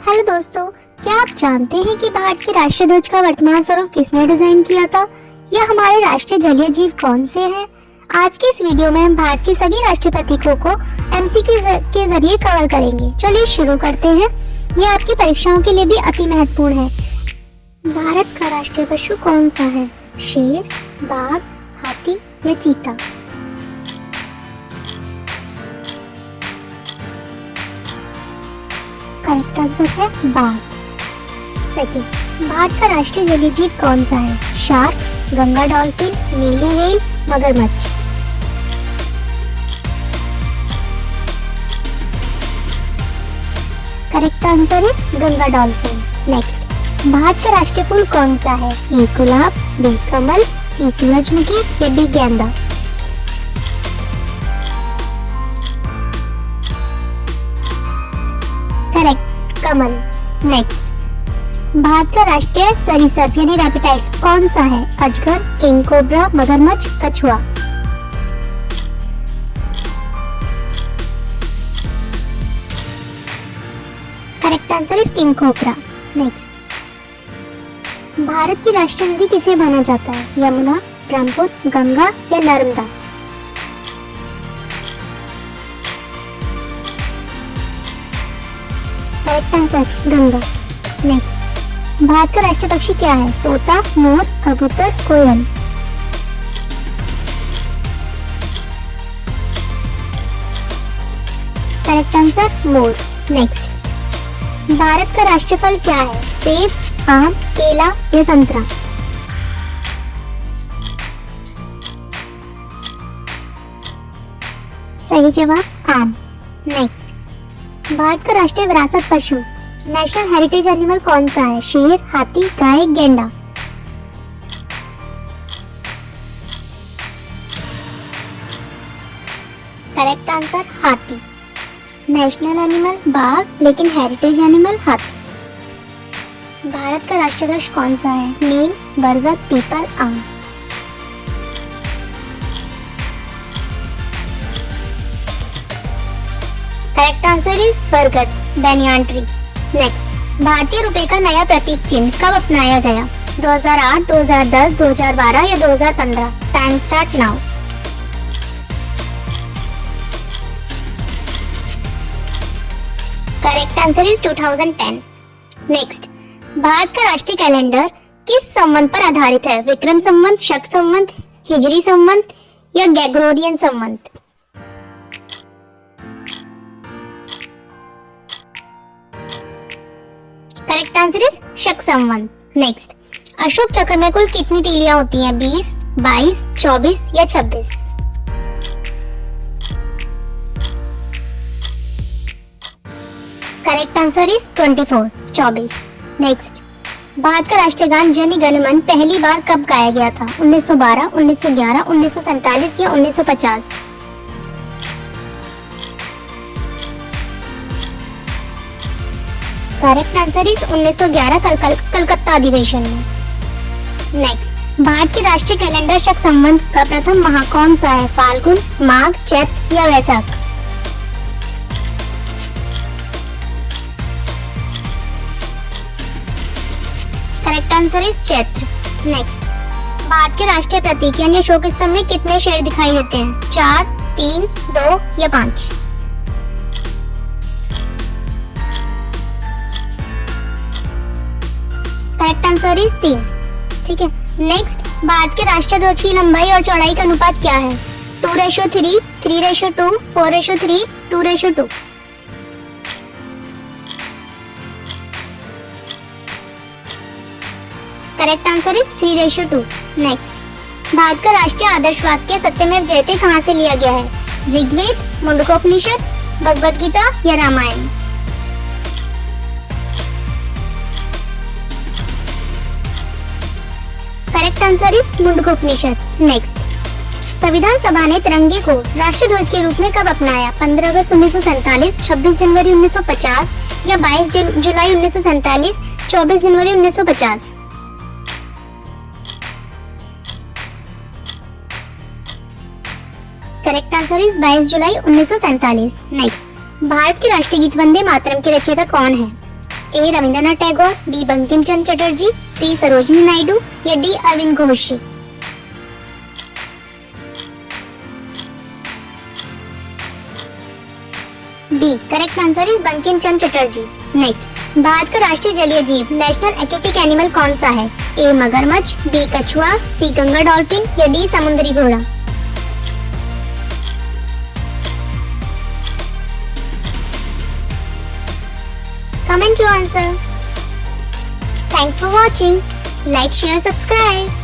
Hello दोस्तों, क्या आप जानते हैं कि भारत के राष्ट्रीय ध्वज का वर्तमान स्वरूप किसने डिजाइन किया था या हमारे राष्ट्रीय जलीय जीव कौन से हैं? आज के इस वीडियो में हम भारत के सभी राष्ट्रीय प्रतीकों को एमसीक्यू के जरिए कवर करेंगे। चलिए शुरू करते हैं। ये आपकी परीक्षाओं के लिए भी अति महत्वपूर्ण है। भारत का राष्ट्रीय पशु कौन सा है? शेर, बाघ, हाथी या चीता? करेक्ट आंसर है बाघ। सेकंड, भारत का राष्ट्रीय जलीय जीव कौन सा है? शार्क, गंगा डॉल्फिन, नीली व्हेल, मगरमच्छ? Correct answer is Ganga dolphin. Next, Bharat का राष्ट्रीय फूल कौन सा है? ए गुलाब, बी कमल, सी सूरजमुखी या डी गेंदा? करेक्ट, कमल। नेक्स्ट, भारत का राष्ट्रीय सरीसृप यानी रेप्टाइल कौन सा है? अजगर, किंग कोबरा, मगरमच्छ, कछुआ? Correct answer is king cobra. Next, Bharat की राष्ट्रीय नदी किसे माना जाता है? यमुना, ब्रह्मपुत्र, गंगा या Narmada? Correct answer Ganga. Next, Bharat का राष्ट्रीय पक्षी क्या है? तोता, मोर, कबूतर, कोयल? करेक्ट आंसर मोर। नेक्स्ट, भारत का राष्ट्रीय फल क्या है? सेब, आम, केला या संतरा? सही जवाब आम। नेक्स्ट, भारत का राष्ट्रीय विरासत पशु नेशनल हेरिटेज एनिमल कौन सा है? शेर, हाथी, गाय, गेंडा? करेक्ट आंसर हाथी। नेशनल एनिमल बाघ, लेकिन हेरिटेज एनिमल हाथी। भारत का राष्ट्रीय वृक्ष कौन सा है? नीम, बरगद, पीपल, आम? करेक्ट आंसर इज बरगद, बैनियान ट्री। नेक्स्ट, भारतीय रुपए का नया प्रतीक चिन्ह कब अपनाया गया? 2008, 2010, 2012 या 2015? Time start now. Correct answer is 2010। Next, Bharat का राष्ट्रीय कैलेंडर किस संवत पर आधारित है? विक्रम संवत, शक संवत, हिजरी संवत या Gregorian Samvat? Correct answer is शक संवत। नेक्स्ट, अशोक चक्र में कुल कितनी तीलियां होती हैं? 20, 22, 24 या 26? Correct answer is 24, 24। Next, Bharat का राष्ट्रीय गान जन गण मन पहली बार कब गाया गया था? 1912, 1911, 1947 या 1950? करेक्ट आंसर इज 1911 कलकत्ता अधिवेशन में। नेक्स्ट, भारत के राष्ट्रीय कैलेंडर शक संवत का प्रथम माह कौन सा है? फाल्गुन, माघ, चैत्र या Vaishakh? Correct answer is Chaitra. Next, Bharat के राष्ट्रीय प्रतीक यानी अशोक स्तंभ में कितने शेर दिखाई देते हैं? 4, 3, 2 या 5? Correct answer is 3। ठीक है। नेक्स्ट, भारत के राष्ट्रीय ध्वज की लंबाई और चौड़ाई का अनुपात क्या है? 2:3, 3:2, 4:3, 2:2? Correct answer is 3:2। Next, Bharat का राष्ट्रीय आदर्श वाक्य सत्यमेव जयते कहाँ से लिया गया है? ऋग्वेद, मुंडकोपनिषद, भगवद गीता या Ramayana? Correct answer is Mundakopanishad. Next, संविधान सभा ने तिरंगे को राष्ट्रीय ध्वज के रूप में कब अपनाया? 15 अगस्त 1947, 26 जनवरी 1950 या 22 जुलाई 1947, 24 जनवरी 1950? करेक्ट आंसर इज 22 जुलाई 1947। नेक्स्ट, भारत के राष्ट्रीय गीत वंदे मातरम के रचयिता कौन है? A Rabindranath Tagore, B Bankim Chandra Chatterjee, C Sarojini Naidu या D Aurobindo Ghosh. B correct answer is Bankim Chandra Chatterjee. Next, Bharat का राष्ट्रीय जलीय जीव नेशनल एक्वेटिक एनिमल कौन सा है? ए मगरमच्छ, बी कछुआ, सी गंगा डॉल्फिन या डी समुद्री घोड़ा। Comment your answer. Thanks for watching. Like, share, subscribe.